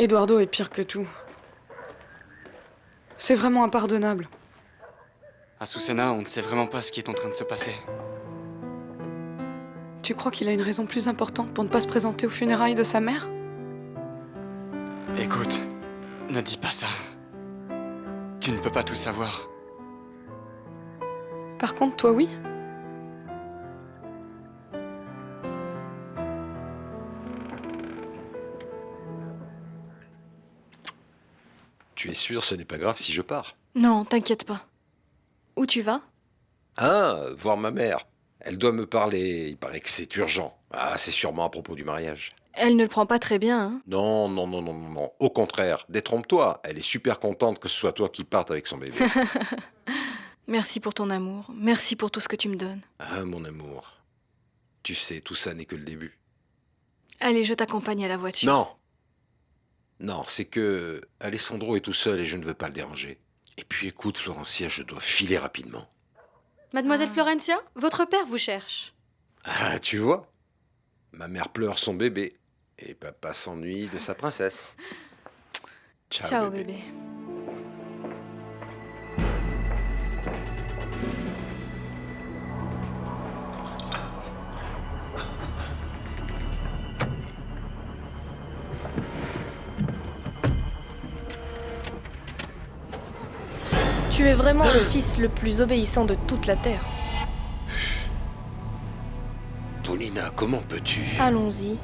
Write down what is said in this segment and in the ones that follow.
Eduardo est pire que tout. C'est vraiment impardonnable. Azucena, on ne sait vraiment pas ce qui est en train de se passer. Tu crois qu'il a une raison plus importante pour ne pas se présenter aux funérailles de sa mère? Écoute, ne dis pas ça. Tu ne peux pas tout savoir. Par contre, toi, oui? Tu es sûr, ce n'est pas grave si je pars? Non, t'inquiète pas. Où tu vas? Ah, voir ma mère. Elle doit me parler, il paraît que c'est urgent. Ah, c'est sûrement à propos du mariage. Elle ne le prend pas très bien, hein? Non, non, non, non, non, non. Au contraire, détrompe-toi. Elle est super contente que ce soit toi qui partes avec son bébé. Merci pour ton amour. Merci pour tout ce que tu me donnes. Ah, mon amour. Tu sais, tout ça n'est que le début. Allez, je t'accompagne à la voiture. Non. Non, c'est que Alessandro est tout seul et je ne veux pas le déranger. Et puis écoute, Florencia, je dois filer rapidement. Mademoiselle Florencia, votre père vous cherche. Ah, tu vois? Ma mère pleure son bébé et papa s'ennuie de sa princesse. Ciao, bébé. Tu es vraiment le fils le plus obéissant de toute la Terre. Paulina, comment peux-tu? Allons-y.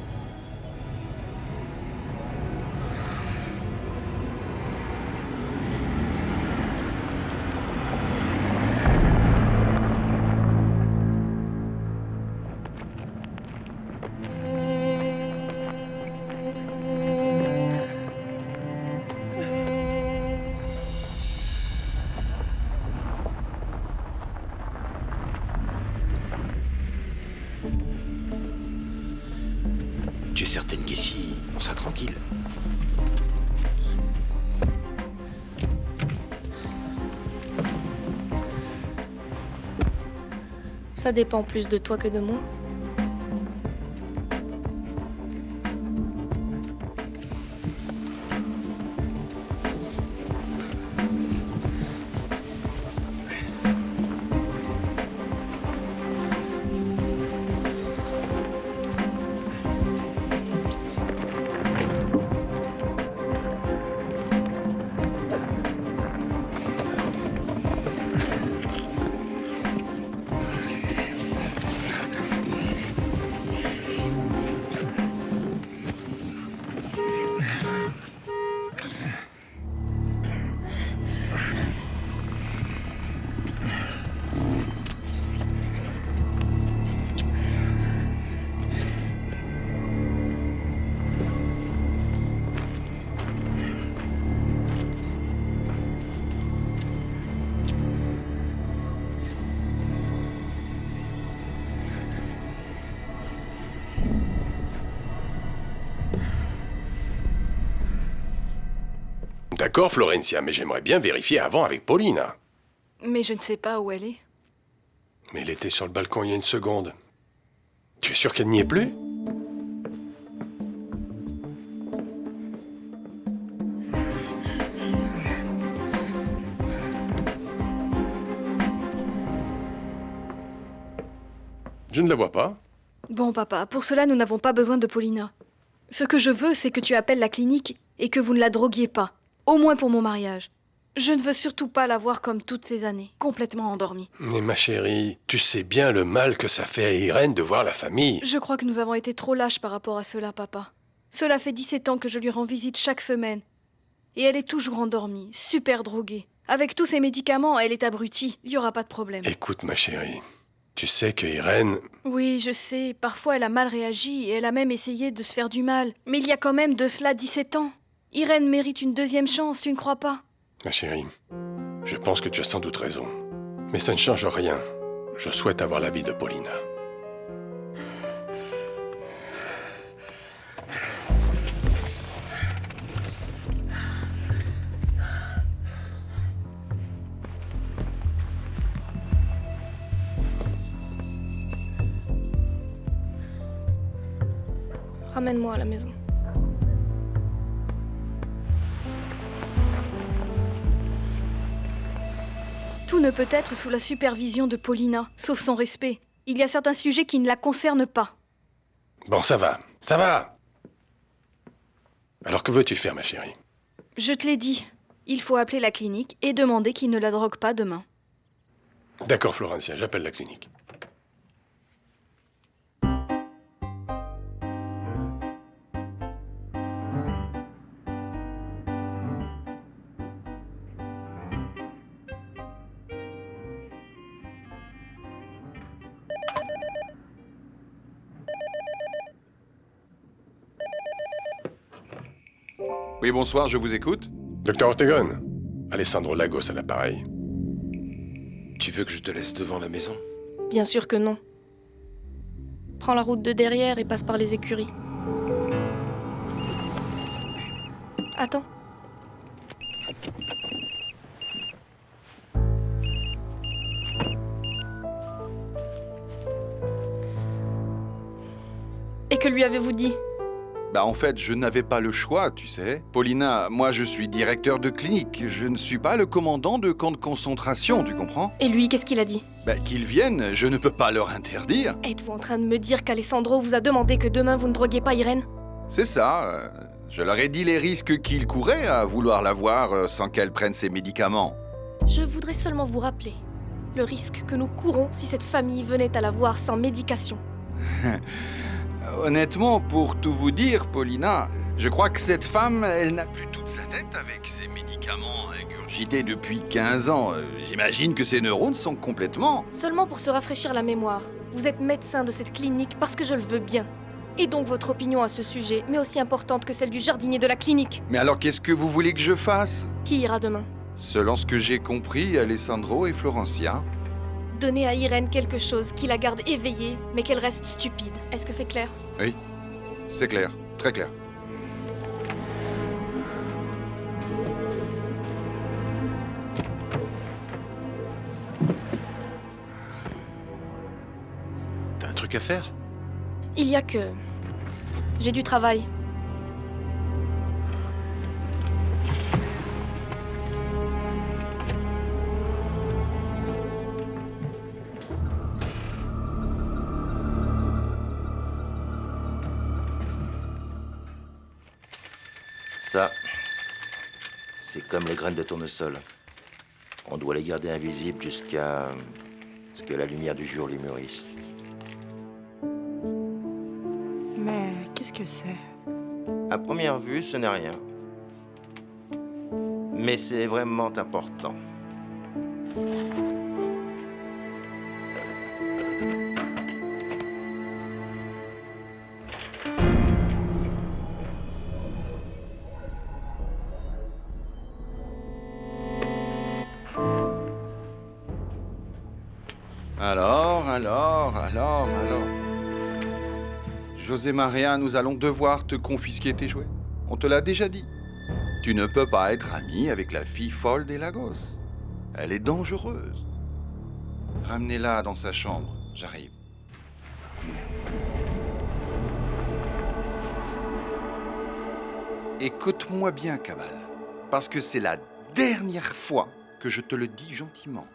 Tu es certaine qu'ici, on sera tranquille? Ça dépend plus de toi que de moi. D'accord, Florencia, mais j'aimerais bien vérifier avant avec Paulina. Mais je ne sais pas où elle est. Mais elle était sur le balcon il y a une seconde. Tu es sûr qu'elle n'y est plus? Je ne la vois pas. Bon, papa, pour cela, nous n'avons pas besoin de Paulina. Ce que je veux, c'est que tu appelles la clinique et que vous ne la droguiez pas. Au moins pour mon mariage. Je ne veux surtout pas la voir comme toutes ces années, complètement endormie. Mais ma chérie, tu sais bien le mal que ça fait à Irène de voir la famille. Je crois que nous avons été trop lâches par rapport à cela, papa. Cela fait 17 ans que je lui rends visite chaque semaine. Et elle est toujours endormie, super droguée. Avec tous ces médicaments, elle est abrutie. Il n'y aura pas de problème. Écoute, ma chérie, tu sais que Irène... Oui, je sais. Parfois, elle a mal réagi et elle a même essayé de se faire du mal. Mais il y a quand même de cela 17 ans. Irène mérite une deuxième chance, tu ne crois pas? Ma chérie, je pense que tu as sans doute raison. Mais ça ne change rien. Je souhaite avoir l'avis de Paulina. Ramène-moi à la maison. ne peut être sous la supervision de Paulina, sauf son respect. Il y a certains sujets qui ne la concernent pas. Bon, ça va, ça va. Alors que veux-tu faire, ma chérie? Je te l'ai dit, il faut appeler la clinique et demander qu'ils ne la droguent pas demain. D'accord, Florencia, j'appelle la clinique. Oui, bonsoir, je vous écoute. Docteur Ortegon, Alessandro Lagos à l'appareil. Tu veux que je te laisse devant la maison? Bien sûr que non. Prends la route de derrière et passe par les écuries. Attends. Et que lui avez-vous dit? Bah en fait, je n'avais pas le choix, tu sais. Paulina, moi je suis directeur de clinique. Je ne suis pas le commandant de camp de concentration, tu comprends? Et lui, qu'est-ce qu'il a dit? Bah qu'ils viennent, je ne peux pas leur interdire. Êtes-vous en train de me dire qu'Alessandro vous a demandé que demain vous ne droguiez pas Irène? C'est ça. Je leur ai dit les risques qu'ils couraient à vouloir la voir sans qu'elle prenne ses médicaments. Je voudrais seulement vous rappeler le risque que nous courons si cette famille venait à la voir sans médication. Honnêtement, pour tout vous dire, Paulina, je crois que cette femme, elle n'a plus toute sa tête avec ses médicaments ingurgités depuis 15 ans. J'imagine que ses neurones sont complètement... Seulement pour se rafraîchir la mémoire, vous êtes médecin de cette clinique parce que je le veux bien. Et donc votre opinion à ce sujet, mais aussi importante que celle du jardinier de la clinique. Mais alors qu'est-ce que vous voulez que je fasse? Qui ira demain? Selon ce que j'ai compris, Alessandro et Florencia. Donner à Irène quelque chose qui la garde éveillée, mais qu'elle reste stupide. Est-ce que c'est clair? Oui, c'est clair, très clair. T'as un truc à faire? Il y a que... J'ai du travail. Ça, c'est comme les graines de tournesol. On doit les garder invisibles jusqu'à ce que la lumière du jour les mûrisse. Mais qu'est-ce que c'est? À première vue, ce n'est rien. Mais c'est vraiment important. Alors... José Maria, nous allons devoir te confisquer tes jouets. On te l'a déjà dit. Tu ne peux pas être ami avec la fille folle des Lagos. Elle est dangereuse. Ramenez-la dans sa chambre, j'arrive. Écoute-moi bien, Cabal, parce que c'est la dernière fois que je te le dis gentiment.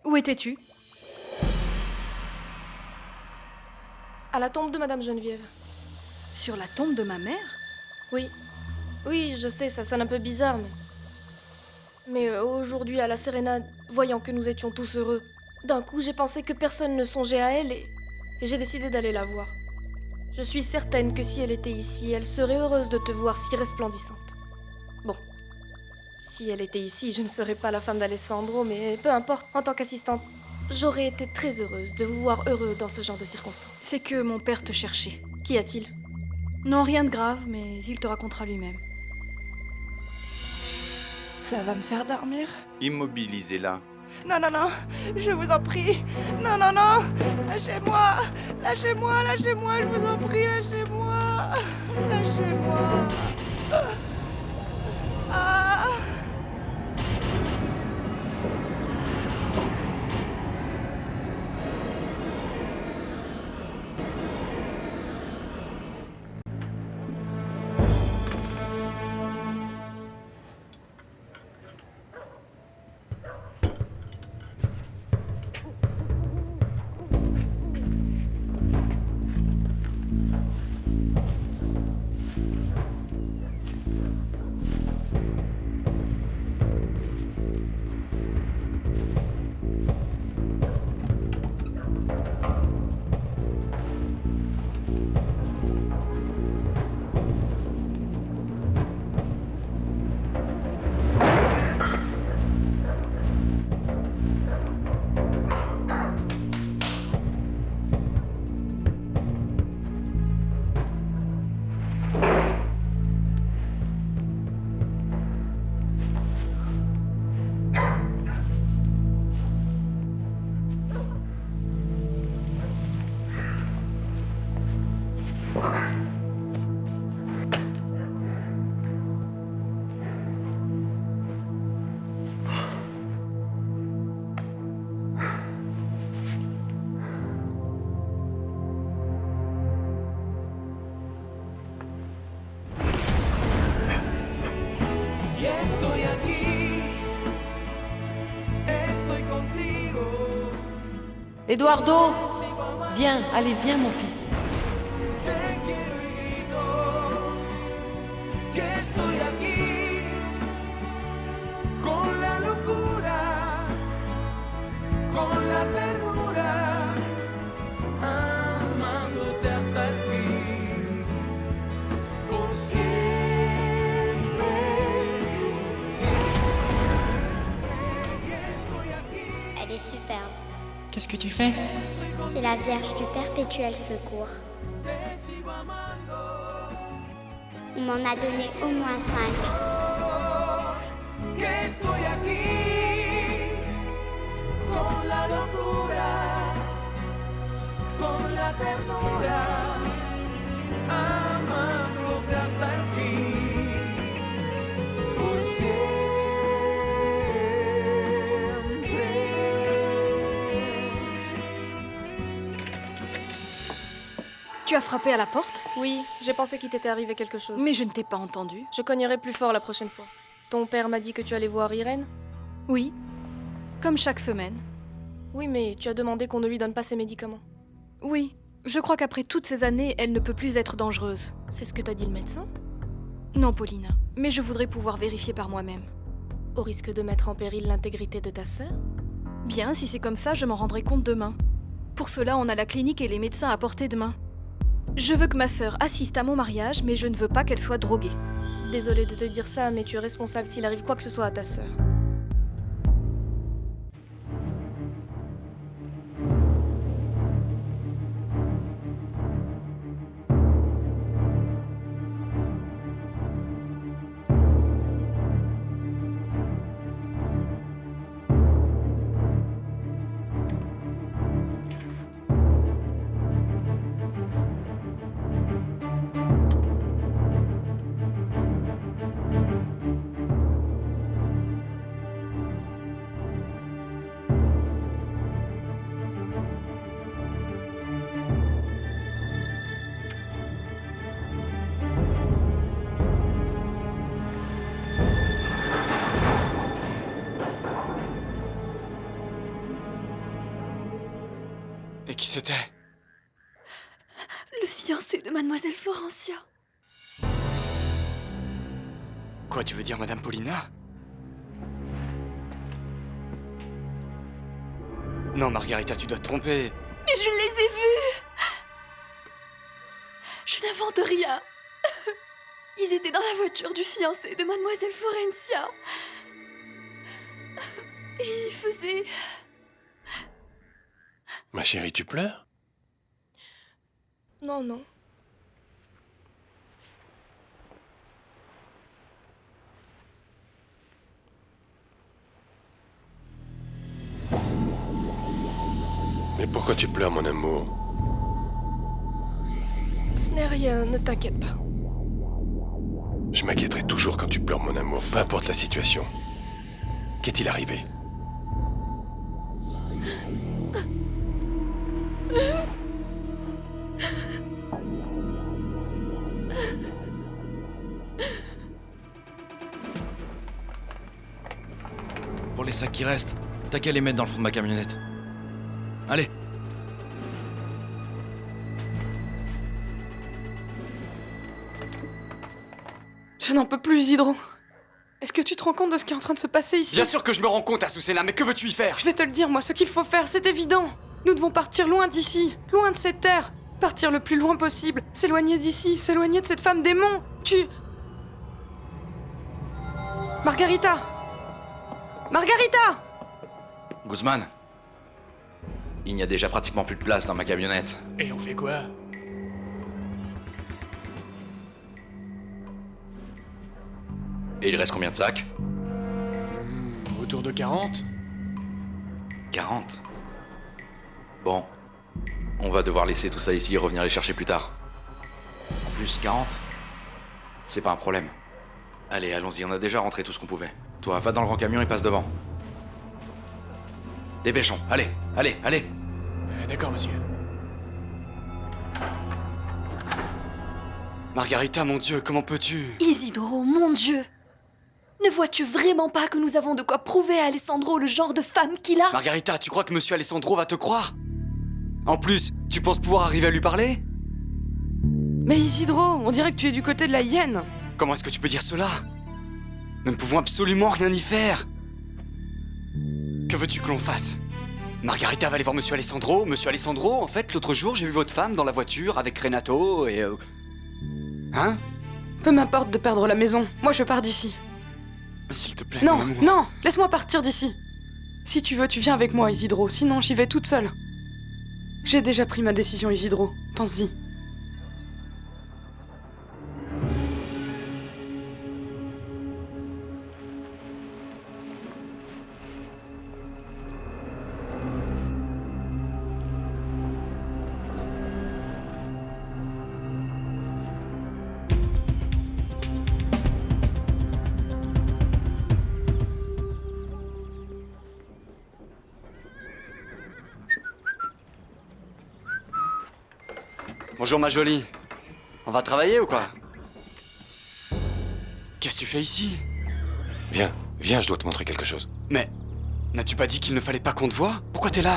Où étais-tu? À la tombe de Madame Geneviève. Sur la tombe de ma mère? Oui. Oui, je sais, ça sonne un peu bizarre, mais... Mais aujourd'hui, à la sérénade, voyant que nous étions tous heureux, d'un coup, j'ai pensé que personne ne songeait à elle et j'ai décidé d'aller la voir. Je suis certaine que si elle était ici, elle serait heureuse de te voir si resplendissante. Bon. Si elle était ici, je ne serais pas la femme d'Alessandro, mais peu importe, en tant qu'assistante, j'aurais été très heureuse de vous voir heureux dans ce genre de circonstances. C'est que mon père te cherchait. Qu'y a-t-il? Non, rien de grave, mais il te racontera lui-même. Ça va me faire dormir? Immobilisez-la. Non, non, non, je vous en prie. Non, non, non, lâchez-moi. Lâchez-moi, lâchez-moi, je vous en prie, lâchez-moi. Lâchez-moi. Ah. Eduardo! Viens, allez, viens, mon fils. Elle est superbe. Qu'est-ce que tu fais? C'est la Vierge du Perpétuel Secours. On m'en a donné au moins 5. Tu as frappé à la porte? Oui, j'ai pensé qu'il t'était arrivé quelque chose. Mais je ne t'ai pas entendu. Je cognerai plus fort la prochaine fois. Ton père m'a dit que tu allais voir Irène? Oui, comme chaque semaine. Oui, mais tu as demandé qu'on ne lui donne pas ses médicaments. Oui, je crois qu'après toutes ces années, elle ne peut plus être dangereuse. C'est ce que t'a dit le médecin? Non, Paulina, mais je voudrais pouvoir vérifier par moi-même. Au risque de mettre en péril l'intégrité de ta sœur? Bien, si c'est comme ça, je m'en rendrai compte demain. Pour cela, on a la clinique et les médecins à portée de main. Je veux que ma sœur assiste à mon mariage, mais je ne veux pas qu'elle soit droguée. Désolée de te dire ça, mais tu es responsable s'il arrive quoi que ce soit à ta sœur. Et qui c'était? Le fiancé de Mademoiselle Florencia. Quoi, tu veux dire Madame Paulina? Non, Margarita, tu dois te tromper. Mais je les ai vus! Je n'invente rien. Ils étaient dans la voiture du fiancé de Mademoiselle Florencia. Et ils faisaient... Ma chérie, tu pleures? Non, non. Mais pourquoi tu pleures, mon amour? Ce n'est rien, ne t'inquiète pas. Je m'inquiéterai toujours quand tu pleures, mon amour, peu importe la situation. Qu'est-il arrivé? Pour les sacs qui restent, t'as qu'à les mettre dans le fond de ma camionnette. Allez. Je n'en peux plus, Isidro. Est-ce que tu te rends compte de ce qui est en train de se passer ici? Bien sûr que je me rends compte, Azucena, mais que veux-tu y faire? Je vais te le dire, moi, ce qu'il faut faire, c'est évident. Nous devons partir loin d'ici, loin de cette terre. Partir le plus loin possible, s'éloigner d'ici, s'éloigner de cette femme démon. Margarita! Margarita! Guzman, il n'y a déjà pratiquement plus de place dans ma camionnette. Et on fait quoi? Et il reste combien de sacs? Autour de 40? 40? Bon, on va devoir laisser tout ça ici et revenir les chercher plus tard. En plus, 40? C'est pas un problème. Allez, allons-y, on a déjà rentré tout ce qu'on pouvait. Toi, va dans le grand camion et passe devant. Dépêchons, allez, allez, allez! D'accord, monsieur. Margarita, mon Dieu, comment peux-tu? Isidro, mon Dieu! Ne vois-tu vraiment pas que nous avons de quoi prouver à Alessandro le genre de femme qu'il a? Margarita, tu crois que monsieur Alessandro va te croire? En plus, tu penses pouvoir arriver à lui parler? Mais Isidro, on dirait que tu es du côté de la hyène. Comment est-ce que tu peux dire cela? Nous ne pouvons absolument rien y faire. Que veux-tu que l'on fasse? Margarita va aller voir Monsieur Alessandro. Monsieur Alessandro, en fait, l'autre jour, j'ai vu votre femme dans la voiture avec Renato et... Hein? Peu m'importe de perdre la maison. Moi, je pars d'ici. S'il te plaît, Non, mon amour. non, laisse-moi partir d'ici. Si tu veux, tu viens avec moi, Isidro. Sinon, j'y vais toute seule. J'ai déjà pris ma décision, Isidro. Pense-y. Bonjour ma jolie. On va travailler ou quoi? Qu'est-ce que tu fais ici? Viens, viens, je dois te montrer quelque chose. Mais, n'as-tu pas dit qu'il ne fallait pas qu'on te voie? Pourquoi t'es là?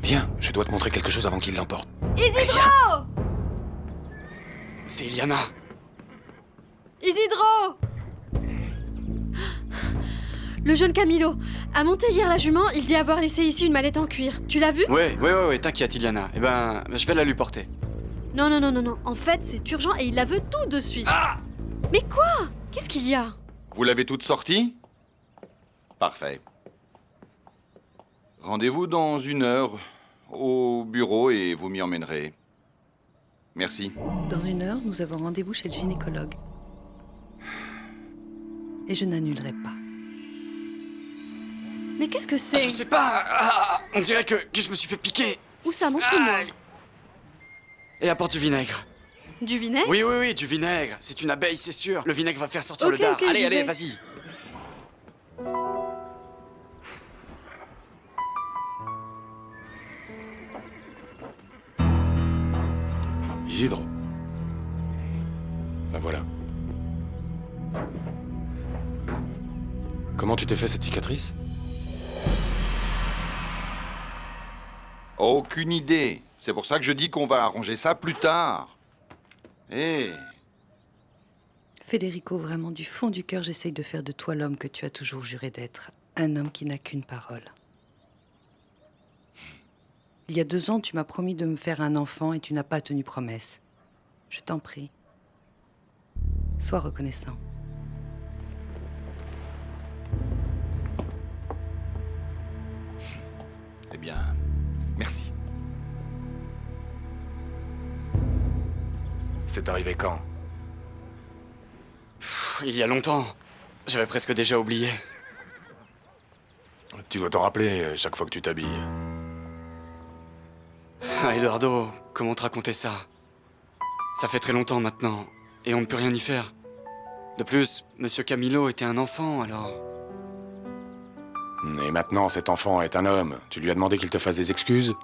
Viens, je dois te montrer quelque chose avant qu'il l'emporte. Isidro! C'est Iliana. Isidro! Le jeune Camilo a monté hier la jument, il dit avoir laissé ici une mallette en cuir. Tu l'as vu? Ouais, t'inquiète Iliana. Eh ben, je vais la lui porter. Non. En fait, c'est urgent et il la veut tout de suite. Ah! Mais quoi? Qu'est-ce qu'il y a? Vous l'avez toute sortie? Parfait. Rendez-vous dans 1 heure au bureau et vous m'y emmènerez. Merci. Dans 1 heure, nous avons rendez-vous chez le gynécologue. Et je n'annulerai pas. Mais qu'est-ce que c'est? Je sais pas. On dirait que je me suis fait piquer. Où ça? Montre-moi. Aïe. Et apporte du vinaigre. Du vinaigre? Oui, du vinaigre. C'est une abeille, c'est sûr. Le vinaigre va faire sortir le Ok, dard. ok, j'y Allez, vais. vas-y. Isidro. Ben voilà. Comment tu t'es fait cette cicatrice? Aucune idée. C'est pour ça que je dis qu'on va arranger ça plus tard. Federico, vraiment, du fond du cœur, j'essaye de faire de toi l'homme que tu as toujours juré d'être. Un homme qui n'a qu'une parole. Il y a 2 ans, tu m'as promis de me faire un enfant et tu n'as pas tenu promesse. Je t'en prie. Sois reconnaissant. Eh bien, merci. C'est arrivé quand? Il y a longtemps. J'avais presque déjà oublié. Tu dois t'en rappeler chaque fois que tu t'habilles. Ah, Eduardo, comment te raconter ça? Ça fait très longtemps maintenant, et on ne peut rien y faire. De plus, Monsieur Camilo était un enfant, alors... Et maintenant, cet enfant est un homme. Tu lui as demandé qu'il te fasse des excuses?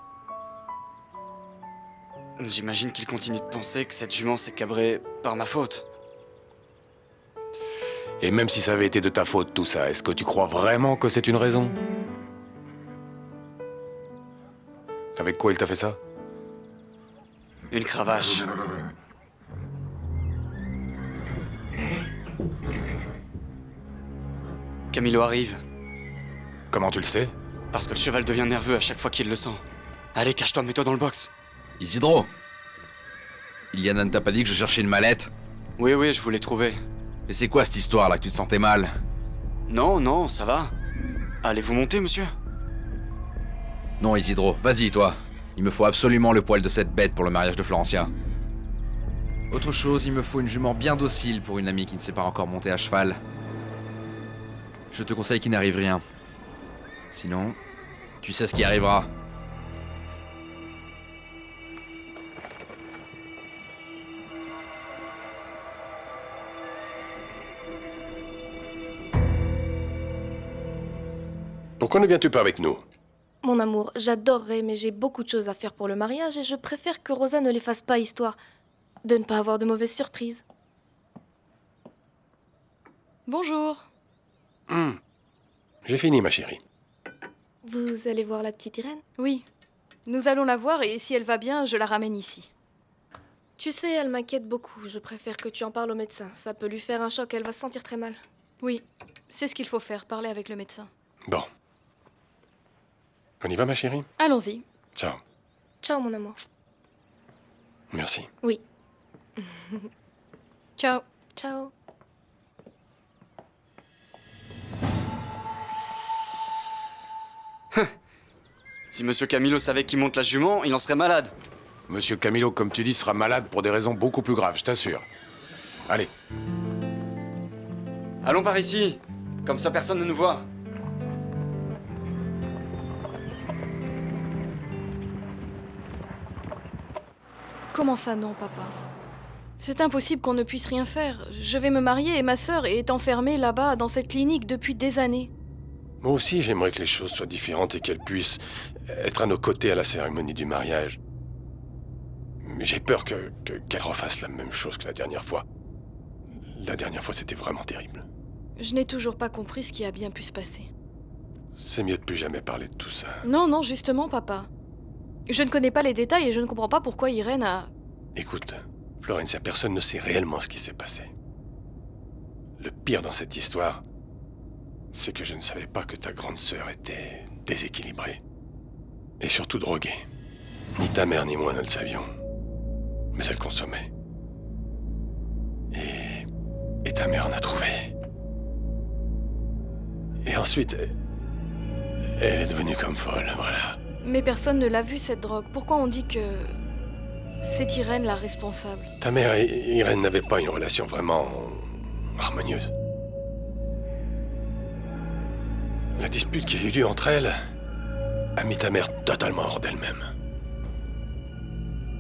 J'imagine qu'il continue de penser que cette jument s'est cabrée par ma faute. Et même si ça avait été de ta faute, tout ça, est-ce que tu crois vraiment que c'est une raison? Avec quoi il t'a fait ça? Une cravache. Camilo arrive. Comment tu le sais? Parce que le cheval devient nerveux à chaque fois qu'il le sent. Allez, cache-toi, mets-toi dans le box. Isidro! Iliana ne t'a pas dit que je cherchais une mallette? Oui, je voulais trouver. Mais c'est quoi cette histoire là que tu te sentais mal? Non, ça va. Allez-vous monter, monsieur? Non, Isidro, vas-y toi. Il me faut absolument le poil de cette bête pour le mariage de Florencia. Autre chose, il me faut une jument bien docile pour une amie qui ne sait pas encore monter à cheval. Je te conseille qu'il n'arrive rien. Sinon, tu sais ce qui arrivera. Pourquoi ne viens-tu pas avec nous? Mon amour, j'adorerais, mais j'ai beaucoup de choses à faire pour le mariage et je préfère que Rosa ne les fasse pas, histoire de ne pas avoir de mauvaises surprises. Bonjour. J'ai fini, ma chérie. Vous allez voir la petite Irène? Oui. Nous allons la voir et si elle va bien, je la ramène ici. Tu sais, elle m'inquiète beaucoup. Je préfère que tu en parles au médecin. Ça peut lui faire un choc, elle va se sentir très mal. Oui, c'est ce qu'il faut faire, parler avec le médecin. Bon. On y va, ma chérie? Allons-y. Ciao. Ciao, mon amour. Merci. Oui. Ciao. Ciao. Si Monsieur Camilo savait qui monte la jument, il en serait malade. Monsieur Camilo, comme tu dis, sera malade pour des raisons beaucoup plus graves, je t'assure. Allez. Allons par ici. Comme ça, personne ne nous voit. Comment ça non, papa? C'est impossible qu'on ne puisse rien faire. Je vais me marier et ma sœur est enfermée là-bas, dans cette clinique, depuis des années. Moi aussi, j'aimerais que les choses soient différentes et qu'elle puisse être à nos côtés à la cérémonie du mariage. Mais j'ai peur qu'elle refasse la même chose que la dernière fois. La dernière fois, c'était vraiment terrible. Je n'ai toujours pas compris ce qui a bien pu se passer. C'est mieux de plus jamais parler de tout ça. Non, non, justement, papa. Je ne connais pas les détails et je ne comprends pas pourquoi Irène a... Écoute, Florencia, personne ne sait réellement ce qui s'est passé. Le pire dans cette histoire, c'est que je ne savais pas que ta grande sœur était déséquilibrée. Et surtout droguée. Ni ta mère ni moi ne le savions. Mais elle consommait. Et ta mère en a trouvé. Et ensuite, elle est devenue comme folle, voilà. Mais personne ne l'a vue, cette drogue. Pourquoi on dit que... c'est Irène la responsable? Ta mère et Irène n'avaient pas une relation vraiment harmonieuse. La dispute qui a eu lieu entre elles a mis ta mère totalement hors d'elle-même.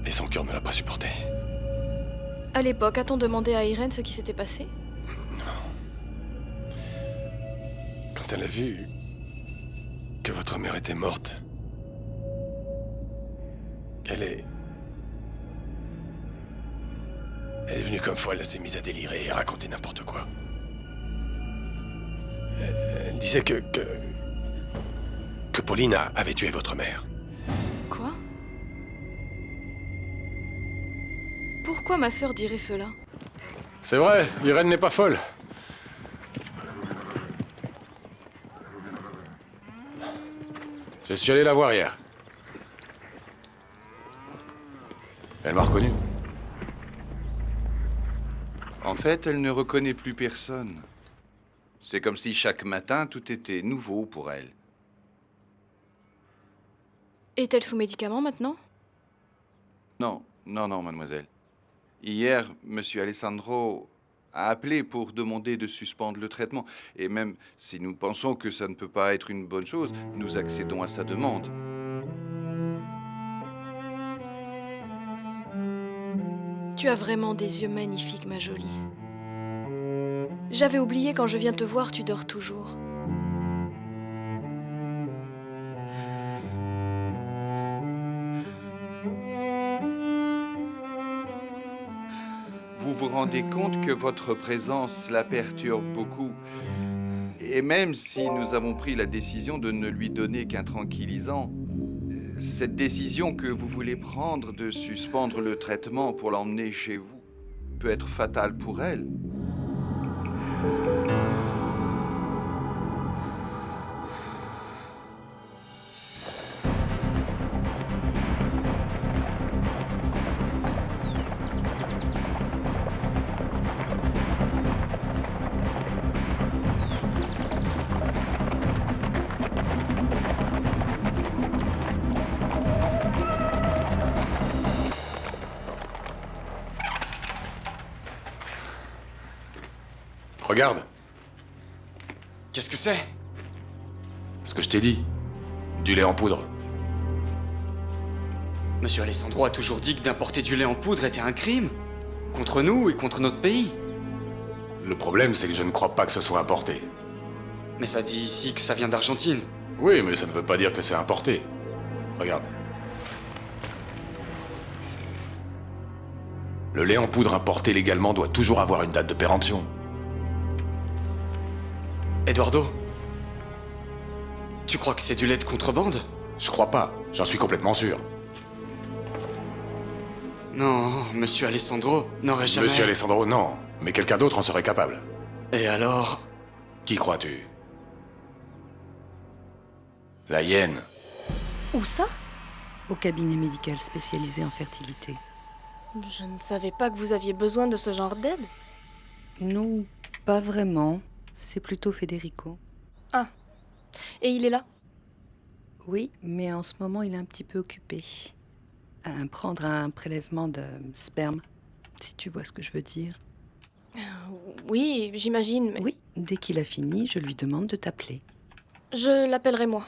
Et son cœur ne l'a pas supporté. À l'époque, a-t-on demandé à Irène ce qui s'était passé? Non. Quand elle a vu que votre mère était morte, elle est venue comme folle, elle s'est mise à délirer et à raconter n'importe quoi. Elle disait que Pauline avait tué votre mère. Quoi? Pourquoi ma sœur dirait cela? C'est vrai, Irène n'est pas folle. Je suis allé la voir hier. Elle m'a reconnu. En fait, elle ne reconnaît plus personne. C'est comme si chaque matin, tout était nouveau pour elle. Est-elle sous médicaments maintenant? Non, mademoiselle. Hier, monsieur Alessandro a appelé pour demander de suspendre le traitement. Et même si nous pensons que ça ne peut pas être une bonne chose, nous accédons à sa demande. Tu as vraiment des yeux magnifiques, ma jolie. J'avais oublié, quand je viens te voir, tu dors toujours. Vous vous rendez compte que votre présence la perturbe beaucoup. Et même si nous avons pris la décision de ne lui donner qu'un tranquillisant, cette décision que vous voulez prendre de suspendre le traitement pour l'emmener chez vous peut être fatale pour elle. Regarde. Qu'est-ce que c'est? Ce que je t'ai dit. Du lait en poudre. Monsieur Alessandro a toujours dit que d'importer du lait en poudre était un crime. Contre nous et contre notre pays. Le problème, c'est que je ne crois pas que ce soit importé. Mais ça dit ici que ça vient d'Argentine. Oui, mais ça ne veut pas dire que c'est importé. Regarde. Le lait en poudre importé légalement doit toujours avoir une date de péremption. Eduardo, tu crois que c'est du lait de contrebande? Je crois pas. J'en suis complètement sûr. Non, monsieur Alessandro n'aurait jamais... Monsieur Alessandro, non. Mais quelqu'un d'autre en serait capable. Et alors? Qui crois-tu? La hyène. Où ça? Au cabinet médical spécialisé en fertilité. Je ne savais pas que vous aviez besoin de ce genre d'aide. Non, pas vraiment. C'est plutôt Federico. Ah. Et il est là? Oui, mais en ce moment, il est un petit peu occupé. À prendre un prélèvement de sperme, si tu vois ce que je veux dire. Oui, j'imagine, mais... Oui, dès qu'il a fini, je lui demande de t'appeler. Je l'appellerai moi.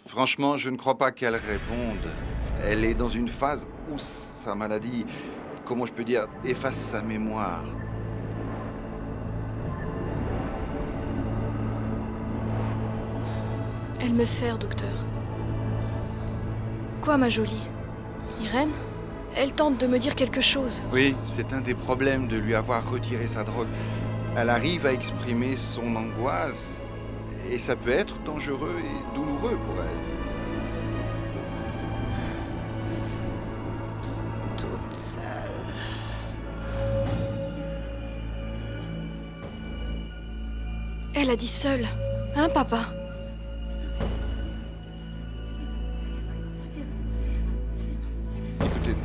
Franchement, je ne crois pas qu'elle réponde. Elle est dans une phase où sa maladie, comment je peux dire, efface sa mémoire. Elle me sert, docteur. Quoi, ma jolie? Irène? Elle tente de me dire quelque chose. Oui, c'est un des problèmes de lui avoir retiré sa drogue. Elle arrive à exprimer son angoisse, et ça peut être dangereux et douloureux pour elle. Toute seule. Elle a dit seule. Hein, papa? Écoutez,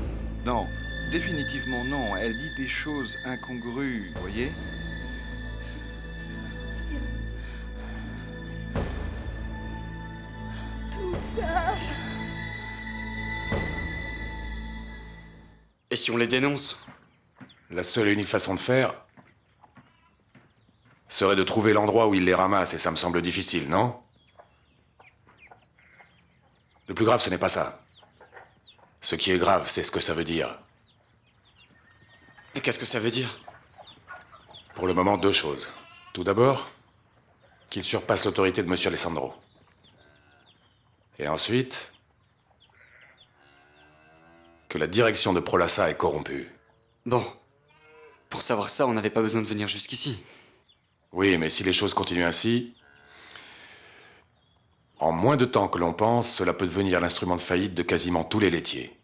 non, définitivement non. Elle dit des choses incongrues, voyez? Toute seule. Et si on les dénonce? La seule et unique façon de faire serait de trouver l'endroit où il les ramasse, et ça me semble difficile, non? Le plus grave, ce n'est pas ça. Ce qui est grave, c'est ce que ça veut dire. Et qu'est-ce que ça veut dire? Pour le moment, deux choses. Tout d'abord, qu'il surpasse l'autorité de Monsieur Alessandro. Et ensuite, que la direction de Prolassa est corrompue. Bon. Pour savoir ça, on n'avait pas besoin de venir jusqu'ici. Oui, mais si les choses continuent ainsi, en moins de temps que l'on pense, cela peut devenir l'instrument de faillite de quasiment tous les laitiers.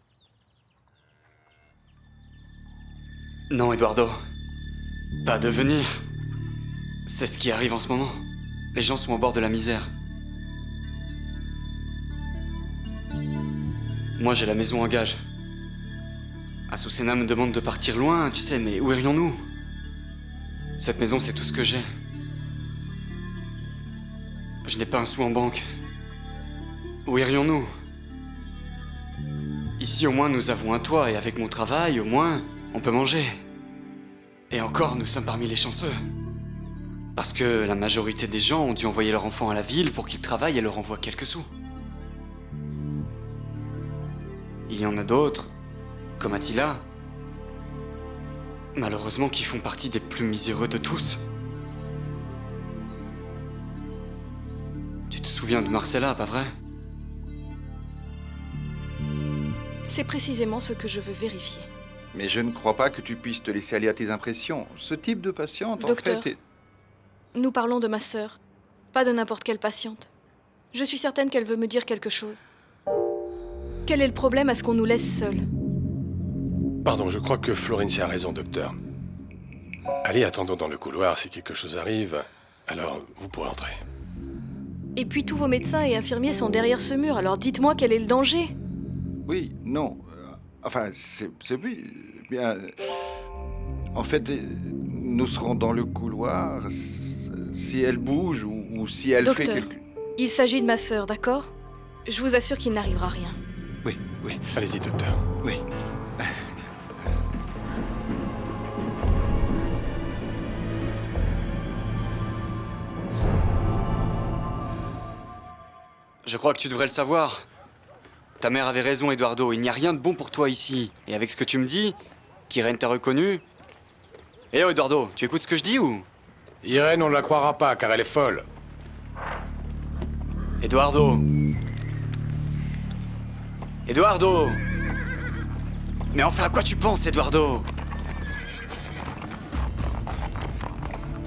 Non, Eduardo. Pas devenir. C'est ce qui arrive en ce moment. Les gens sont au bord de la misère. Moi, j'ai la maison en gage. Azucena me demande de partir loin, tu sais, mais où irions-nous? Cette maison, c'est tout ce que j'ai. Je n'ai pas un sou en banque. Où irions-nous? Ici, au moins, nous avons un toit, et avec mon travail, au moins, on peut manger. Et encore, nous sommes parmi les chanceux. Parce que la majorité des gens ont dû envoyer leur enfant à la ville pour qu'ils travaillent et leur envoient quelques sous. Il y en a d'autres, comme Attila, malheureusement qui font partie des plus miséreux de tous. Tu te souviens de Marcella, pas vrai? C'est précisément ce que je veux vérifier. Mais je ne crois pas que tu puisses te laisser aller à tes impressions. Ce type de patiente, Docteur, en fait, est... Nous parlons de ma sœur, pas de n'importe quelle patiente. Je suis certaine qu'elle veut me dire quelque chose. Quel est le problème à ce qu'on nous laisse seuls? Pardon, je crois que Florencia a raison, docteur. Allez, attendons dans le couloir. Si quelque chose arrive, alors vous pourrez entrer. Et puis tous vos médecins et infirmiers sont derrière ce mur, alors dites-moi quel est le danger? Oui, non. Enfin, c'est oui, bien... En fait, nous serons dans le couloir. Si elle bouge ou si elle Docteur, fait quelque... il s'agit de ma sœur, d'accord? Je vous assure qu'il n'arrivera rien. Oui, oui. Allez-y, docteur. Oui. Je crois que tu devrais le savoir. Ta mère avait raison, Eduardo. Il n'y a rien de bon pour toi ici. Et avec ce que tu me dis, qu'Irène t'a reconnu... Eh oh, Eduardo, tu écoutes ce que je dis ou... Irène, on ne la croira pas, car elle est folle. Eduardo. Eduardo. Mais enfin, à quoi tu penses, Eduardo?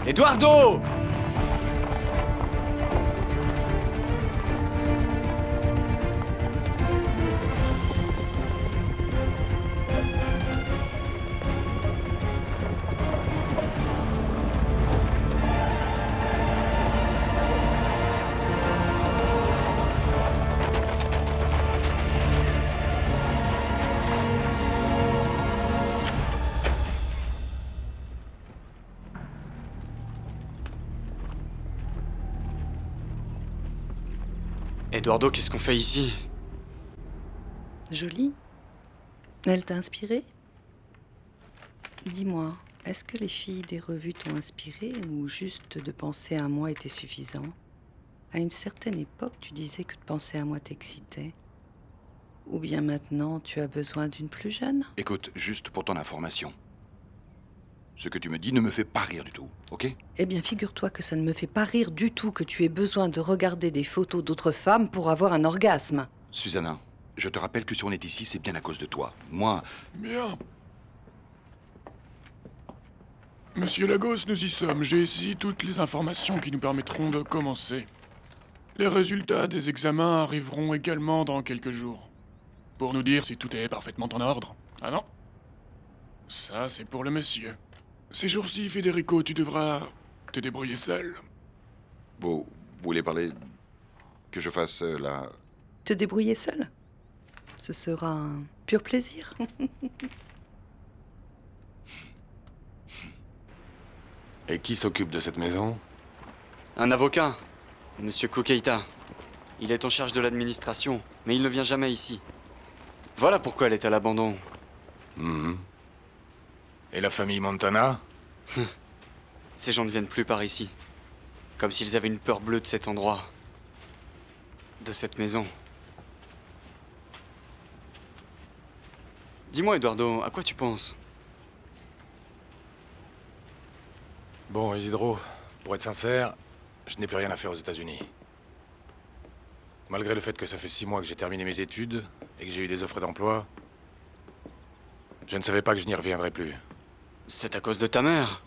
Eduardo! Eduardo, qu'est-ce qu'on fait ici? Jolie. Elle t'a inspiré? Dis-moi, est-ce que les filles des revues t'ont inspiré ou juste de penser à moi était suffisant? À une certaine époque, tu disais que de penser à moi t'excitait. Ou bien maintenant, tu as besoin d'une plus jeune? Écoute, juste pour ton information. Ce que tu me dis ne me fait pas rire du tout, ok? Eh bien, figure-toi que ça ne me fait pas rire du tout que tu aies besoin de regarder des photos d'autres femmes pour avoir un orgasme. Susanna, je te rappelle que si on est ici, c'est bien à cause de toi. Moi... Bien. Monsieur Lagos, nous y sommes. J'ai ici toutes les informations qui nous permettront de commencer. Les résultats des examens arriveront également dans quelques jours. Pour nous dire si tout est parfaitement en ordre. Ah non? Ça, c'est pour le monsieur. Ces jours-ci, Federico, tu devras te débrouiller seul. Vous voulez parler... que je fasse la... Te débrouiller seul? Ce sera un pur plaisir. Et qui s'occupe de cette maison? Un avocat, Monsieur Kokeita. Il est en charge de l'administration, mais il ne vient jamais ici. Voilà pourquoi elle est à l'abandon. Mhm. Et la famille Montana? Ces gens ne viennent plus par ici. Comme s'ils avaient une peur bleue de cet endroit. De cette maison. Dis-moi, Eduardo, à quoi tu penses? Bon, Isidro, pour être sincère, je n'ai plus rien à faire aux États-Unis. Malgré le fait que ça fait 6 mois que j'ai terminé mes études et que j'ai eu des offres d'emploi, je ne savais pas que je n'y reviendrais plus. C'est à cause de ta mère?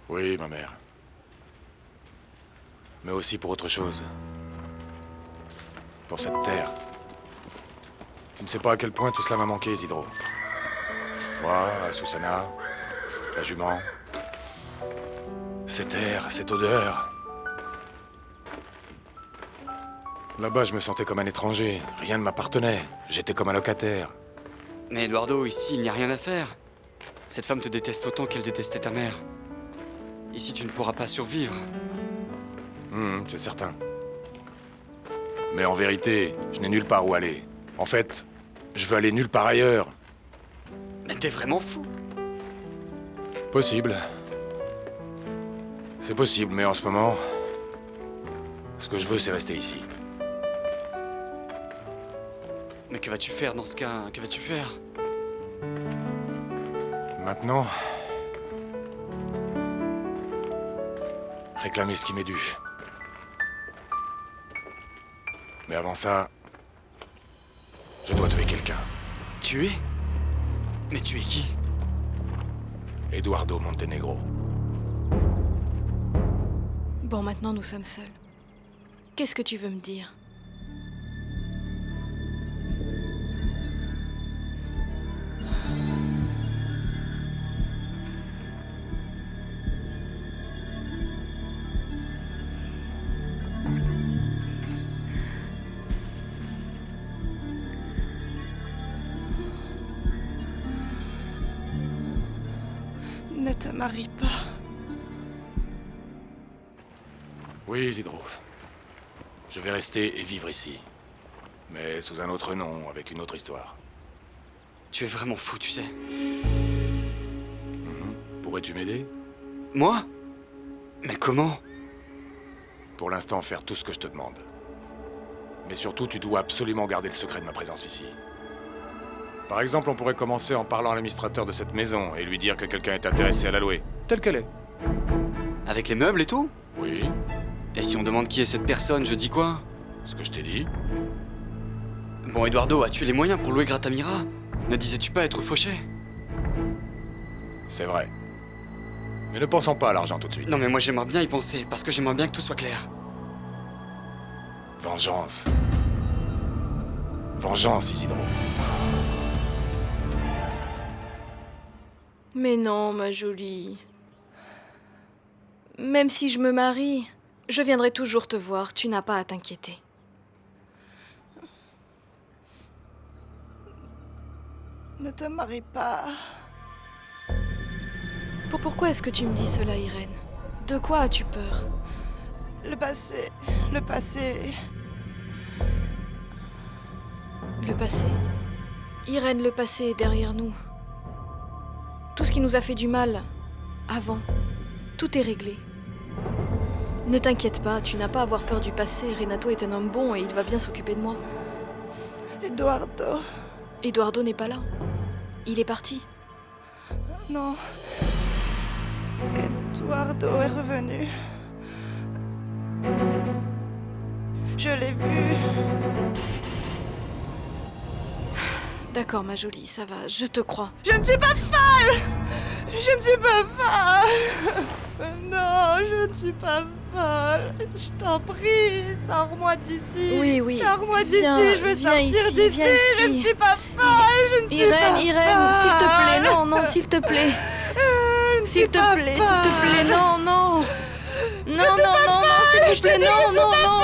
Oui, ma mère. Mais aussi pour autre chose. Pour cette terre. Tu ne sais pas à quel point tout cela m'a manqué, Isidro. Toi, Susana, la jument. Cet air, cette odeur. Là-bas, je me sentais comme un étranger. Rien ne m'appartenait. J'étais comme un locataire. Mais Eduardo, ici, il n'y a rien à faire. Cette femme te déteste autant qu'elle détestait ta mère. Ici, tu ne pourras pas survivre. C'est certain. Mais en vérité, je n'ai nulle part où aller. En fait, je veux aller nulle part ailleurs. Mais t'es vraiment fou. Possible. C'est possible, mais en ce moment, ce que je veux, c'est rester ici. Mais que vas-tu faire dans ce cas? Que vas-tu faire? Maintenant, réclamer ce qui m'est dû. Mais avant ça, je dois tuer quelqu'un. Tuer? Mais tu es qui? Eduardo Montenegro. Bon, maintenant nous sommes seuls. Qu'est-ce que tu veux me dire? Ne te marie pas. Oui, Isidro. Je vais rester et vivre ici. Mais sous un autre nom, avec une autre histoire. Tu es vraiment fou, tu sais. Pourrais-tu m'aider? Moi? Mais comment? Pour l'instant, faire tout ce que je te demande. Mais surtout, tu dois absolument garder le secret de ma présence ici. Par exemple, on pourrait commencer en parlant à l'administrateur de cette maison et lui dire que quelqu'un est intéressé à la louer, telle qu'elle est. Avec les meubles et tout? Oui. Et si on demande qui est cette personne, je dis quoi? Ce que je t'ai dit. Bon, Eduardo, as-tu les moyens pour louer Gratamira? Ne disais-tu pas être fauché? C'est vrai. Mais ne pensons pas à l'argent tout de suite. Non, mais moi j'aimerais bien y penser, parce que j'aimerais bien que tout soit clair. Vengeance. Vengeance, Isidro. Mais non, ma jolie. Même si je me marie, je viendrai toujours te voir, tu n'as pas à t'inquiéter. Ne te marie pas. Pourquoi est-ce que tu me dis cela, Irène? De quoi as-tu peur? Le passé. Le passé. Irène, le passé est derrière nous. Tout ce qui nous a fait du mal, avant, tout est réglé. Ne t'inquiète pas, tu n'as pas à avoir peur du passé. Renato est un homme bon et il va bien s'occuper de moi. Eduardo. Eduardo n'est pas là. Il est parti. Non. Eduardo est revenu. Je l'ai vu. D'accord, ma jolie, ça va, je te crois. Je ne suis pas folle. Je ne suis pas folle. Non, je ne suis pas folle. Je t'en prie, sors-moi d'ici. Oui, oui. Sors-moi d'ici, Viens, je veux viens sortir ici, d'ici. viens ici. Je ne suis pas folle, je ne suis pas folle. Irène, s'il te plaît, non, non, s'il te plaît. S'il te plaît, non, non. Non, non, non, non, s'il te plaît, non, non, non.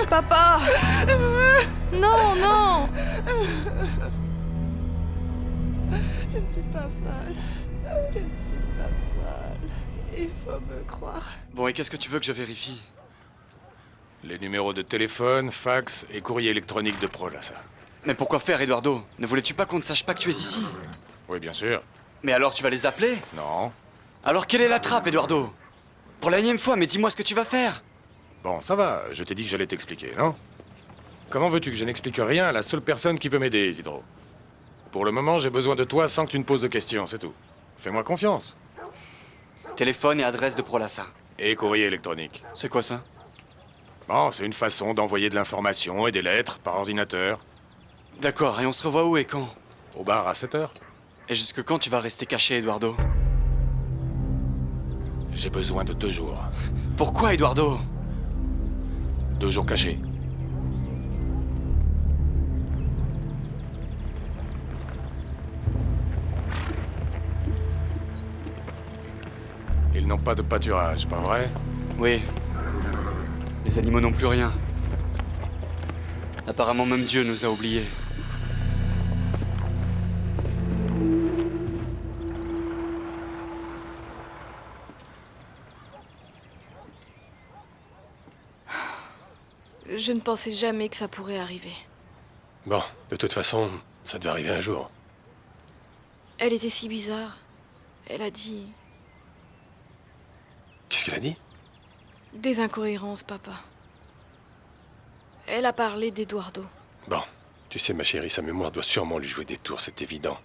Papa. Non, non. Je ne suis pas folle. Je ne suis pas folle. Il faut me croire. Bon, et qu'est-ce que tu veux que je vérifie? Les numéros de téléphone, fax et courrier électronique de Prolassa. Mais pourquoi faire, Eduardo? Ne voulais-tu pas qu'on ne sache pas que tu es ici? Oui, bien sûr. Mais alors tu vas les appeler? Non. Alors quelle est la trappe, Eduardo? Pour la énième fois, mais dis-moi ce que tu vas faire. Bon, ça va, je t'ai dit que j'allais t'expliquer, non? Comment veux-tu que je n'explique rien à la seule personne qui peut m'aider, Isidro? Pour le moment, j'ai besoin de toi sans que tu me poses de questions, c'est tout. Fais-moi confiance. Téléphone et adresse de Prolassa. Et courrier électronique. C'est quoi ça? Bon, c'est une façon d'envoyer de l'information et des lettres par ordinateur. D'accord, et on se revoit où et quand? Au bar à 7h. Et jusque quand tu vas rester caché, Eduardo? J'ai besoin de 2 jours. Pourquoi, Eduardo? 2 jours cachés. Ils n'ont pas de pâturage, pas vrai? Oui. Les animaux n'ont plus rien. Apparemment, même Dieu nous a oubliés. Je ne pensais jamais que ça pourrait arriver. Bon, de toute façon, ça devait arriver un jour. Elle était si bizarre. Elle a dit... Qu'est-ce qu'elle a dit? Des incohérences, papa. Elle a parlé d'Eduardo. Bon, tu sais, ma chérie, sa mémoire doit sûrement lui jouer des tours, c'est évident.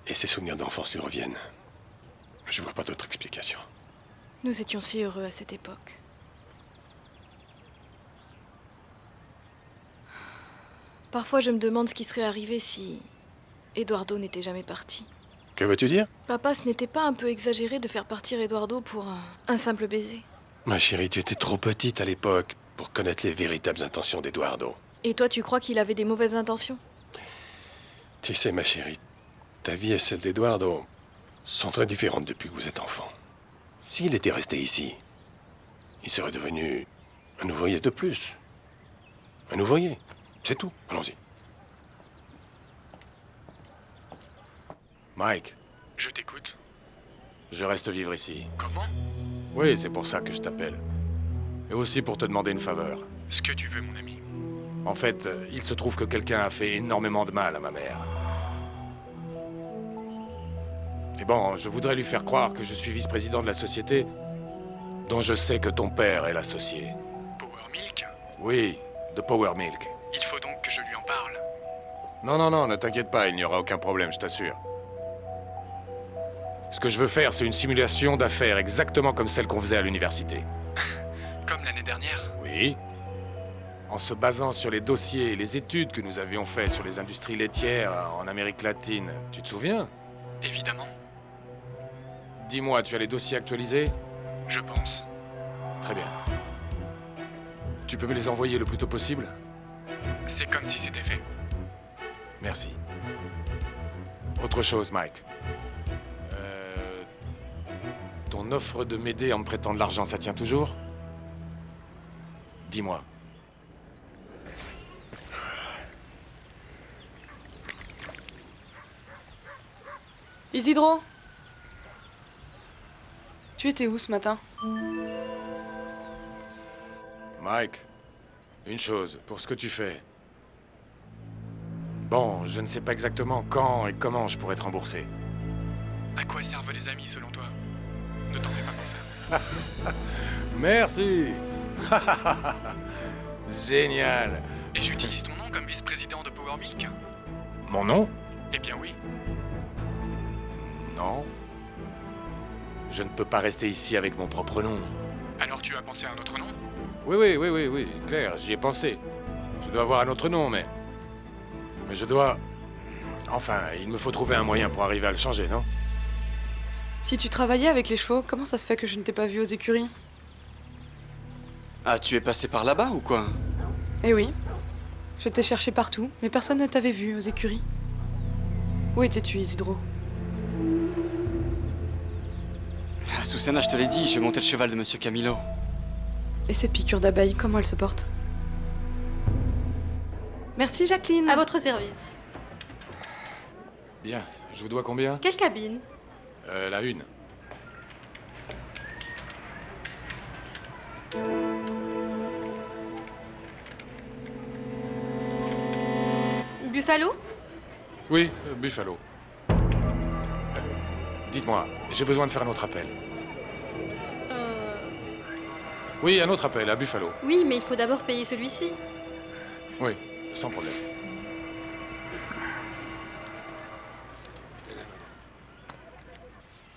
Et ses souvenirs d'enfance lui reviennent. Je vois pas d'autre explication. Nous étions si heureux à cette époque. Parfois, je me demande ce qui serait arrivé si Eduardo n'était jamais parti. Que veux-tu dire? Papa, ce n'était pas un peu exagéré de faire partir Eduardo pour un simple baiser? Ma chérie, tu étais trop petite à l'époque pour connaître les véritables intentions d'Eduardo. Et toi, tu crois qu'il avait des mauvaises intentions? Tu sais, ma chérie, ta vie et celle d'Eduardo sont très différentes depuis que vous êtes enfant. S'il était resté ici, il serait devenu un ouvrier de plus. Un ouvrier, c'est tout. Allons-y. Mike. Je t'écoute. Je reste vivre ici. Comment? Oui, c'est pour ça que je t'appelle. Et aussi pour te demander une faveur. Ce que tu veux, mon ami. En fait, il se trouve que quelqu'un a fait énormément de mal à ma mère. Et bon, je voudrais lui faire croire que je suis vice-président de la société dont je sais que ton père est l'associé. Power Milk? Oui, de Power Milk. Il faut donc que je lui en parle. Non, non, non, ne t'inquiète pas, il n'y aura aucun problème, je t'assure. Ce que je veux faire, c'est une simulation d'affaires exactement comme celle qu'on faisait à l'université. Comme l'année dernière? Oui. En se basant sur les dossiers et les études que nous avions fait sur les industries laitières en Amérique latine. Tu te souviens? Évidemment. Dis-moi, tu as les dossiers actualisés? Je pense. Très bien. Tu peux me les envoyer le plus tôt possible? C'est comme si c'était fait. Merci. Autre chose, Mike. Ton offre de m'aider en me prêtant de l'argent, ça tient toujours? Dis-moi. Isidro? Tu étais où ce matin? Mike, Une chose, pour ce que tu fais. Bon, je ne sais pas exactement quand et comment je pourrais te rembourser. À quoi servent les amis selon toi? Ne t'en fais pas pour ça. Merci. Génial. Et j'utilise ton nom comme vice-président de Power Milk? Mon nom? Eh bien oui. Non. Je ne peux pas rester ici avec mon propre nom. Alors tu as pensé à un autre nom? Oui, clair, j'y ai pensé. Je dois avoir un autre nom, mais je dois... Enfin, il me faut trouver un moyen pour arriver à le changer, non? Si tu travaillais avec les chevaux, comment ça se fait que je ne t'ai pas vu aux écuries? Ah, tu es passé par là-bas ou quoi? Eh oui. Je t'ai cherché partout, mais personne ne t'avait vu aux écuries. Où étais-tu, Isidro? Ah, Susana, je te l'ai dit, je montais le cheval de Monsieur Camilo. Et cette piqûre d'abeille, comment elle se porte? Merci, Jacqueline. À votre service. Bien, je vous dois combien? Quelle cabine? La une. Buffalo? Oui, Buffalo. Dites-moi, j'ai besoin de faire un autre appel. Oui, un autre appel à Buffalo. Oui, mais il faut d'abord payer celui-ci. Oui, sans problème.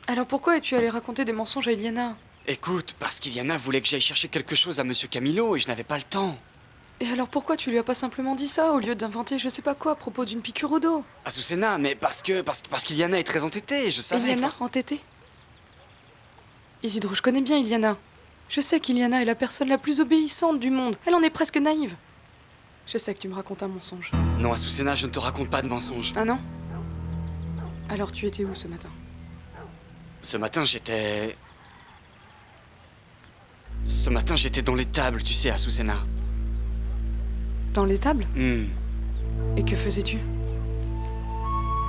Alors pourquoi es-tu allé raconter des mensonges à Iliana? Écoute, parce qu'Iliana voulait que j'aille chercher quelque chose à Monsieur Camilo et je n'avais pas le temps. Et alors pourquoi tu lui as pas simplement dit ça, au lieu d'inventer je sais pas quoi à propos d'une piqûre au dos? Azucena, mais parce qu'Iliana est très entêtée, je savais. Iliana entêtée? Isidro, je connais bien Iliana. Je sais qu'Iliana est la personne la plus obéissante du monde. Elle en est presque naïve. Je sais que tu me racontes un mensonge. Non, Azucena, je ne te raconte pas de mensonge. Ah non? Alors tu étais où ce matin? Ce matin, j'étais dans l'étable, tu sais, Azucena. Dans l'étable? Hmm. Et que faisais-tu?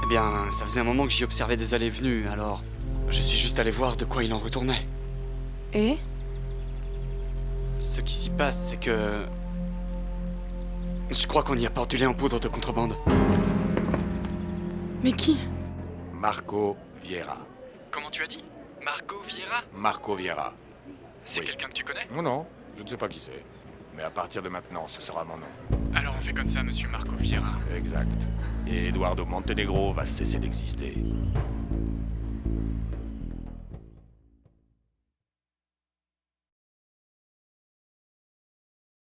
Eh bien, ça faisait un moment que j'y observais des allées et venues, alors je suis juste allé voir de quoi il en retournait. Et? Ce qui s'y passe, c'est que... Je crois qu'on y apporte du lait en poudre de contrebande. Mais qui? Marco Vieira. Comment tu as dit? Marco Vieira? Marco Vieira. C'est quelqu'un que tu connais? Non, je ne sais pas qui c'est. Mais à partir de maintenant, ce sera mon nom. Alors on fait comme ça, monsieur Marco Vieira. Exact. Et Eduardo Montenegro va cesser d'exister.